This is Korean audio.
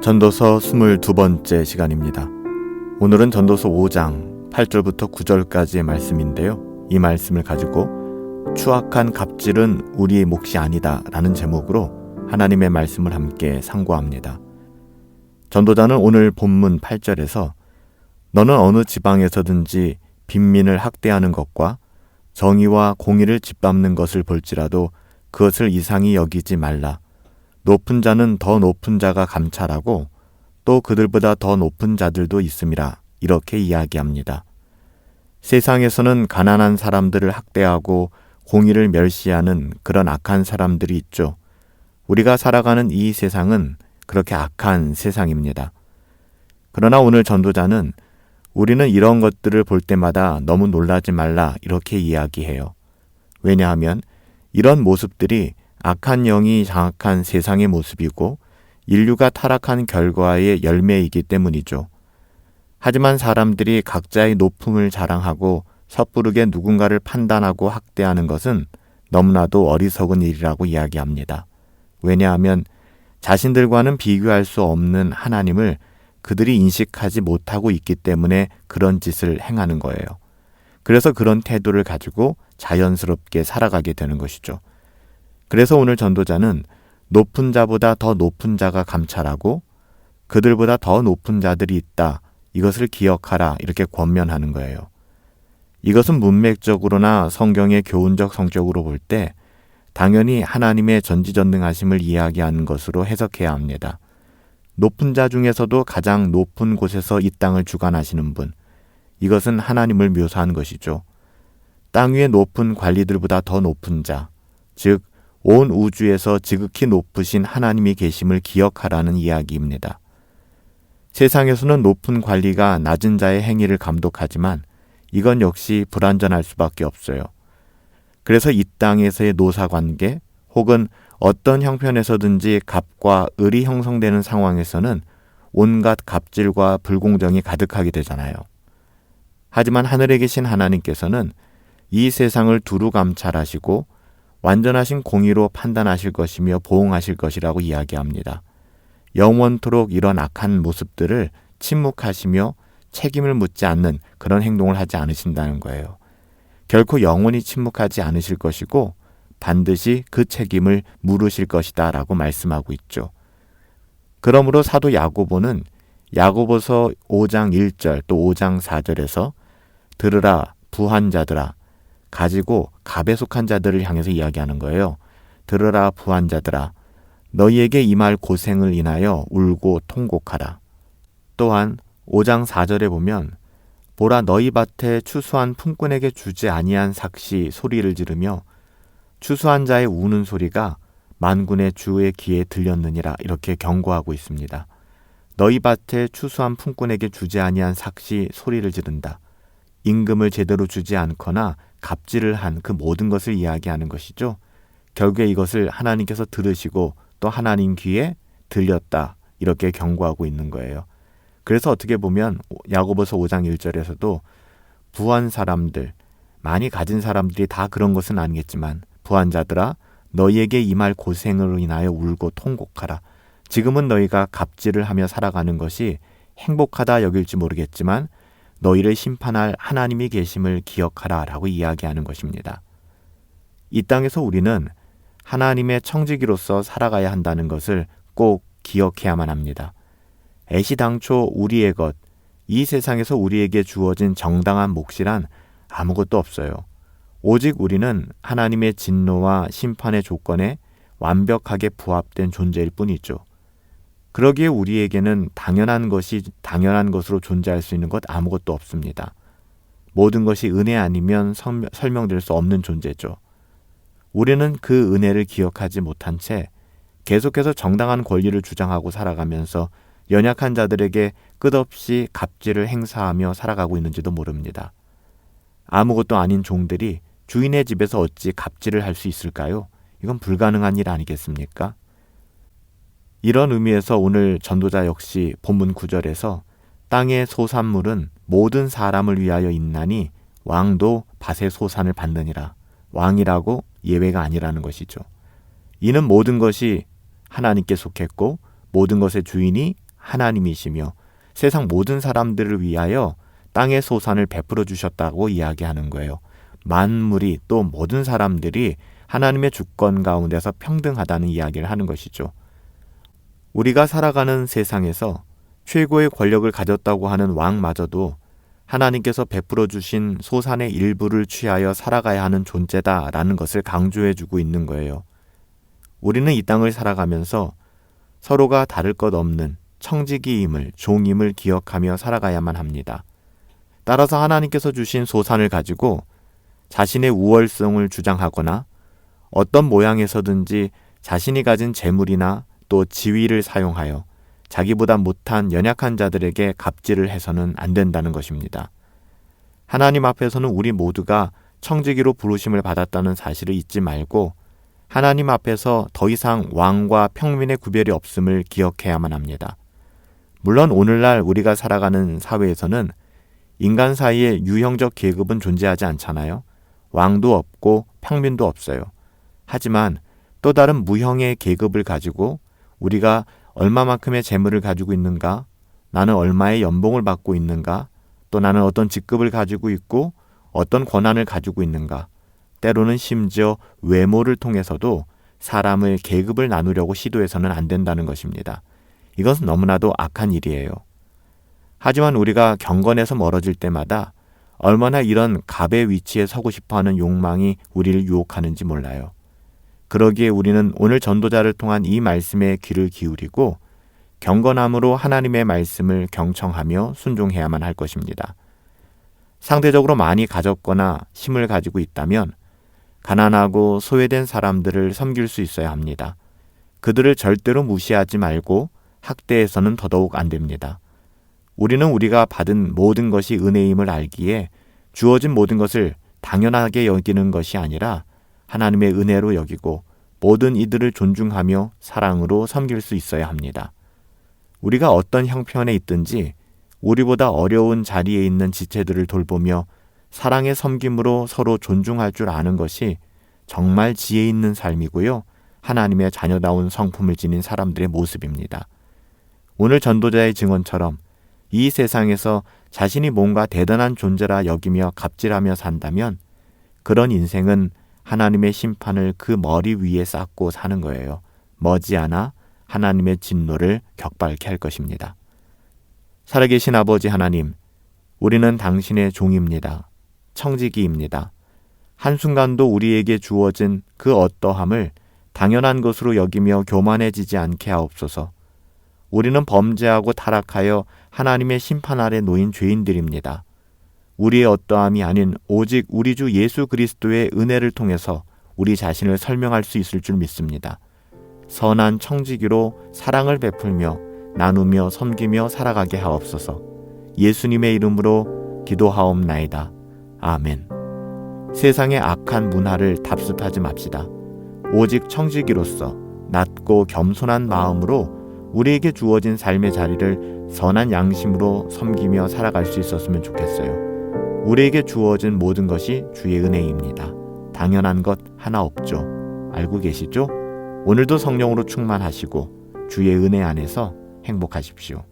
전도서 22번째 시간입니다. 오늘은 전도서 5장 8절부터 9절까지의 말씀인데요. 이 말씀을 가지고 추악한 갑질은 우리의 몫이 아니다 라는 제목으로 하나님의 말씀을 함께 상고합니다. 전도자는 오늘 본문 8절에서 너는 어느 지방에서든지 빈민을 학대하는 것과 정의와 공의를 짓밟는 것을 볼지라도 그것을 이상히 여기지 말라. 높은 자는 더 높은 자가 감찰하고 또 그들보다 더 높은 자들도 있음이라 이렇게 이야기합니다. 세상에서는 가난한 사람들을 학대하고 공의를 멸시하는 그런 악한 사람들이 있죠. 우리가 살아가는 이 세상은 그렇게 악한 세상입니다. 그러나 오늘 전도자는 우리는 이런 것들을 볼 때마다 너무 놀라지 말라 이렇게 이야기해요. 왜냐하면 이런 모습들이 악한 영이 장악한 세상의 모습이고 인류가 타락한 결과의 열매이기 때문이죠. 하지만 사람들이 각자의 높음을 자랑하고 섣부르게 누군가를 판단하고 학대하는 것은 너무나도 어리석은 일이라고 이야기합니다. 왜냐하면 자신들과는 비교할 수 없는 하나님을 그들이 인식하지 못하고 있기 때문에 그런 짓을 행하는 거예요. 그래서 그런 태도를 가지고 자연스럽게 살아가게 되는 것이죠. 그래서 오늘 전도자는 높은 자보다 더 높은 자가 감찰하고 그들보다 더 높은 자들이 있다. 이것을 기억하라 이렇게 권면하는 거예요. 이것은 문맥적으로나 성경의 교훈적 성격으로 볼 때 당연히 하나님의 전지전능하심을 이야기하는 것으로 해석해야 합니다. 높은 자 중에서도 가장 높은 곳에서 이 땅을 주관하시는 분, 이것은 하나님을 묘사하는 것이죠. 땅 위의 높은 관리들보다 더 높은 자, 즉 온 우주에서 지극히 높으신 하나님이 계심을 기억하라는 이야기입니다. 세상에서는 높은 관리가 낮은 자의 행위를 감독하지만 이건 역시 불완전할 수밖에 없어요. 그래서 이 땅에서의 노사관계 혹은 어떤 형편에서든지 갑과 을이 형성되는 상황에서는 온갖 갑질과 불공정이 가득하게 되잖아요. 하지만 하늘에 계신 하나님께서는 이 세상을 두루 감찰하시고 완전하신 공의로 판단하실 것이며 보응하실 것이라고 이야기합니다. 영원토록 이런 악한 모습들을 침묵하시며 책임을 묻지 않는 그런 행동을 하지 않으신다는 거예요. 결코 영원히 침묵하지 않으실 것이고 반드시 그 책임을 물으실 것이다 라고 말씀하고 있죠. 그러므로 사도 야고보는 야고보서 5장 1절 또 5장 4절에서 들으라 부한 자들아 가지고 갑에 속한 자들을 향해서 이야기하는 거예요. 들으라 부한 자들아 너희에게 임할 고생을 인하여 울고 통곡하라. 또한 5장 4절에 보면 보라 너희 밭에 추수한 품꾼에게 주지 아니한 삭시 소리를 지르며 추수한 자의 우는 소리가 만군의 주의 귀에 들렸느니라 이렇게 경고하고 있습니다. 너희 밭에 추수한 품꾼에게 주지 아니한 삭시 소리를 지른다. 임금을 제대로 주지 않거나 갑질을 한 그 모든 것을 이야기하는 것이죠. 결국에 이것을 하나님께서 들으시고 또 하나님 귀에 들렸다 이렇게 경고하고 있는 거예요. 그래서 어떻게 보면 야고보서 5장 1절에서도 부한 사람들, 많이 가진 사람들이 다 그런 것은 아니겠지만 부한 자들아 너희에게 임할 고생으로 인하여 울고 통곡하라. 지금은 너희가 갑질을 하며 살아가는 것이 행복하다 여길지 모르겠지만 너희를 심판할 하나님이 계심을 기억하라 라고 이야기하는 것입니다. 이 땅에서 우리는 하나님의 청지기로서 살아가야 한다는 것을 꼭 기억해야만 합니다. 애시당초 우리의 것, 이 세상에서 우리에게 주어진 정당한 몫이란 아무것도 없어요. 오직 우리는 하나님의 진노와 심판의 조건에 완벽하게 부합된 존재일 뿐이죠. 그러기에 우리에게는 당연한 것으로 존재할 수 있는 것 아무것도 없습니다. 모든 것이 은혜 아니면 설명될 수 없는 존재죠. 우리는 그 은혜를 기억하지 못한 채 계속해서 정당한 권리를 주장하고 살아가면서 연약한 자들에게 끝없이 갑질을 행사하며 살아가고 있는지도 모릅니다. 아무것도 아닌 종들이 주인의 집에서 어찌 갑질을 할 수 있을까요? 이건 불가능한 일 아니겠습니까? 이런 의미에서 오늘 전도자 역시 본문 9절에서 땅의 소산물은 모든 사람을 위하여 있나니 왕도 밭의 소산을 받느니라. 왕이라고 예외가 아니라는 것이죠. 이는 모든 것이 하나님께 속했고 모든 것의 주인이 하나님이시며 세상 모든 사람들을 위하여 땅의 소산을 베풀어 주셨다고 이야기하는 거예요. 만물이 또 모든 사람들이 하나님의 주권 가운데서 평등하다는 이야기를 하는 것이죠. 우리가 살아가는 세상에서 최고의 권력을 가졌다고 하는 왕마저도 하나님께서 베풀어 주신 소산의 일부를 취하여 살아가야 하는 존재다라는 것을 강조해주고 있는 거예요. 우리는 이 땅을 살아가면서 서로가 다를 것 없는 청지기임을, 종임을 기억하며 살아가야만 합니다. 따라서 하나님께서 주신 소산을 가지고 자신의 우월성을 주장하거나 어떤 모양에서든지 자신이 가진 재물이나 또 지위를 사용하여 자기보다 못한 연약한 자들에게 갑질을 해서는 안 된다는 것입니다. 하나님 앞에서는 우리 모두가 청지기로 부르심을 받았다는 사실을 잊지 말고 하나님 앞에서 더 이상 왕과 평민의 구별이 없음을 기억해야만 합니다. 물론 오늘날 우리가 살아가는 사회에서는 인간 사이에 유형적 계급은 존재하지 않잖아요. 왕도 없고 평민도 없어요. 하지만 또 다른 무형의 계급을 가지고 우리가 얼마만큼의 재물을 가지고 있는가, 나는 얼마의 연봉을 받고 있는가, 또 나는 어떤 직급을 가지고 있고 어떤 권한을 가지고 있는가, 때로는 심지어 외모를 통해서도 사람의 계급을 나누려고 시도해서는 안 된다는 것입니다. 이것은 너무나도 악한 일이에요. 하지만 우리가 경건에서 멀어질 때마다 얼마나 이런 갑의 위치에 서고 싶어하는 욕망이 우리를 유혹하는지 몰라요. 그러기에 우리는 오늘 전도자를 통한 이 말씀에 귀를 기울이고 경건함으로 하나님의 말씀을 경청하며 순종해야만 할 것입니다. 상대적으로 많이 가졌거나 힘을 가지고 있다면 가난하고 소외된 사람들을 섬길 수 있어야 합니다. 그들을 절대로 무시하지 말고 학대해서는 더더욱 안 됩니다. 우리는 우리가 받은 모든 것이 은혜임을 알기에 주어진 모든 것을 당연하게 여기는 것이 아니라 하나님의 은혜로 여기고 모든 이들을 존중하며 사랑으로 섬길 수 있어야 합니다. 우리가 어떤 형편에 있든지 우리보다 어려운 자리에 있는 지체들을 돌보며 사랑의 섬김으로 서로 존중할 줄 아는 것이 정말 지혜 있는 삶이고요. 하나님의 자녀다운 성품을 지닌 사람들의 모습입니다. 오늘 전도자의 증언처럼 이 세상에서 자신이 뭔가 대단한 존재라 여기며 갑질하며 산다면 그런 인생은 하나님의 심판을 그 머리 위에 쌓고 사는 거예요. 머지않아 하나님의 진노를 격발케 할 것입니다. 살아계신 아버지 하나님, 우리는 당신의 종입니다. 청지기입니다. 한순간도 우리에게 주어진 그 어떠함을 당연한 것으로 여기며 교만해지지 않게 하옵소서. 우리는 범죄하고 타락하여 하나님의 심판 아래 놓인 죄인들입니다. 우리의 어떠함이 아닌 오직 우리 주 예수 그리스도의 은혜를 통해서 우리 자신을 설명할 수 있을 줄 믿습니다. 선한 청지기로 사랑을 베풀며 나누며 섬기며 살아가게 하옵소서. 예수님의 이름으로 기도하옵나이다. 아멘. 세상의 악한 문화를 답습하지 맙시다. 오직 청지기로서 낮고 겸손한 마음으로 우리에게 주어진 삶의 자리를 선한 양심으로 섬기며 살아갈 수 있었으면 좋겠어요. 우리에게 주어진 모든 것이 주의 은혜입니다. 당연한 것 하나 없죠. 알고 계시죠? 오늘도 성령으로 충만하시고 주의 은혜 안에서 행복하십시오.